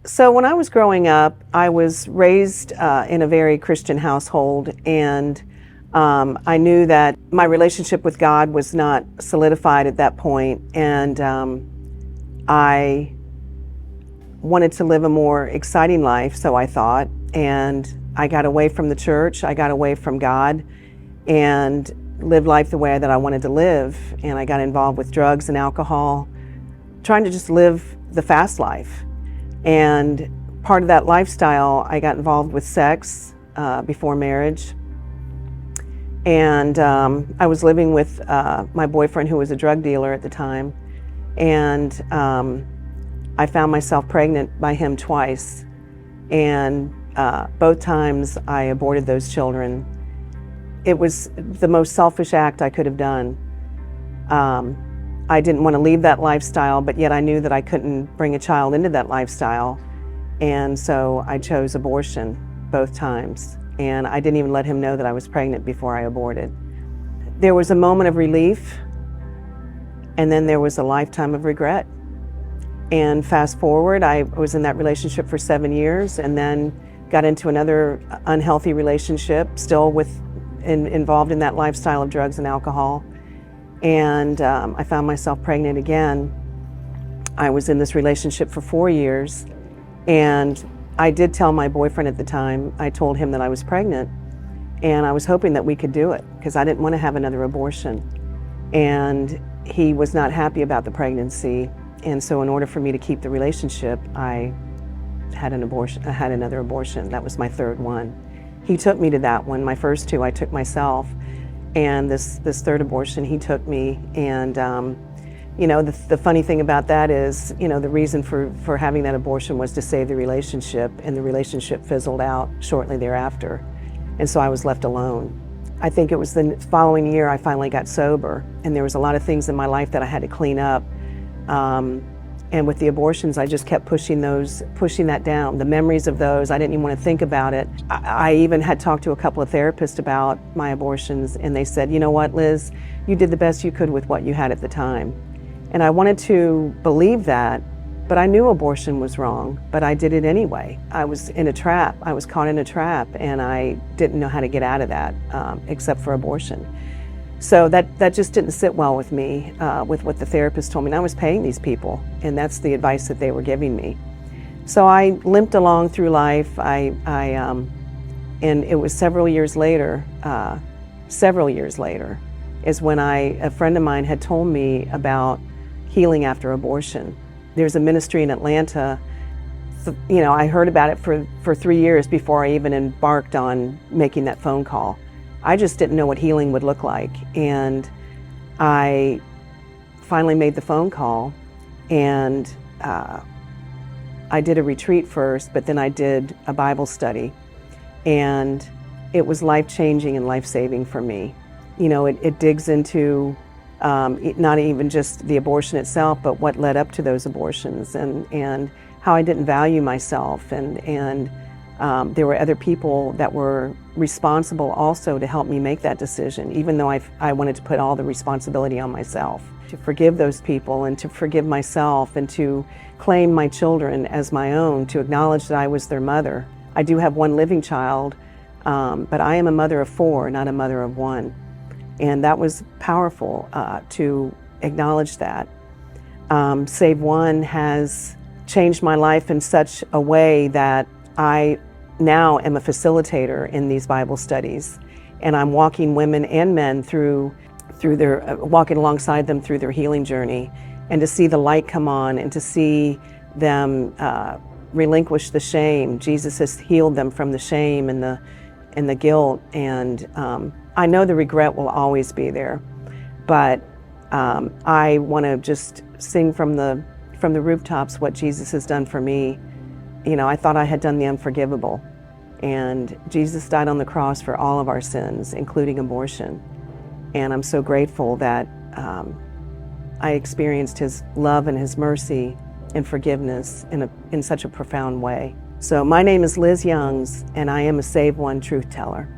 So when I was growing up, I was raised in a very Christian household, and I knew that my relationship with God was not solidified at that point, and I wanted to live a more exciting life, so I thought, and I got away from the church, I got away from God, and lived life the way that I wanted to live, and I got involved with drugs and alcohol, trying to just live the fast life. And part of that lifestyle, I got involved with sex before marriage. And I was living with my boyfriend, who was a drug dealer at the time. And I found myself pregnant by him twice. And both times I aborted those children. It was the most selfish act I could have done. I didn't want to leave that lifestyle, but yet I knew that I couldn't bring a child into that lifestyle. And so I chose abortion both times. And I didn't even let him know that I was pregnant before I aborted. There was a moment of relief, and then there was a lifetime of regret. And fast forward, I was in that relationship for 7 years, and then got into another unhealthy relationship, still involved in that lifestyle of drugs and alcohol. And I found myself pregnant again. I was in this relationship for 4 years, and I did tell my boyfriend at the time, I told him that I was pregnant, and I was hoping that we could do it because I didn't want to have another abortion. And he was not happy about the pregnancy, and so in order for me to keep the relationship, I had an abortion. I had another abortion. That was my third one. He took me to that one. My first two I took myself. And this third abortion, he took me. And the funny thing about that is, the reason for having that abortion was to save the relationship, and the relationship fizzled out shortly thereafter. And so I was left alone. I think it was the following year I finally got sober, and there was a lot of things in my life that I had to clean up. And with the abortions, I just kept pushing that down. The memories of those, I didn't even want to think about it. I even had talked to a couple of therapists about my abortions, and they said, you know what, Liz, you did the best you could with what you had at the time. And I wanted to believe that, but I knew abortion was wrong, but I did it anyway. I was in a trap. I was caught in a trap, and I didn't know how to get out of that, except for abortion. So that just didn't sit well with me, with what the therapist told me. And I was paying these people, and that's the advice that they were giving me. So I limped along through life. And it was several years later is when a friend of mine had told me about healing after abortion. There's a ministry in Atlanta. I heard about it for 3 years before I even embarked on making that phone call. I just didn't know what healing would look like. And I finally made the phone call, and I did a retreat first, but then I did a Bible study. And it was life-changing and life-saving for me. It digs into not even just the abortion itself, but what led up to those abortions, and how I didn't value myself, and there were other people that were responsible also to help me make that decision, even though I wanted to put all the responsibility on myself. To forgive those people, and to forgive myself, and to claim my children as my own, to acknowledge that I was their mother. I do have one living child, but I am a mother of 4, not a mother of 1. And that was powerful to acknowledge that. SaveOne has changed my life in such a way that I now am a facilitator in these Bible studies, and I'm walking women and men through their walking alongside them through their healing journey, and to see the light come on, and to see them relinquish the shame. Jesus has healed them from the shame and the guilt, and I know the regret will always be there, but I want to just sing from the rooftops what Jesus has done for me. I thought I had done the unforgivable, and Jesus died on the cross for all of our sins, including abortion. And I'm so grateful that I experienced His love and His mercy and forgiveness in such a profound way. So my name is Liz Youngs, and I am a SaveOne truth teller.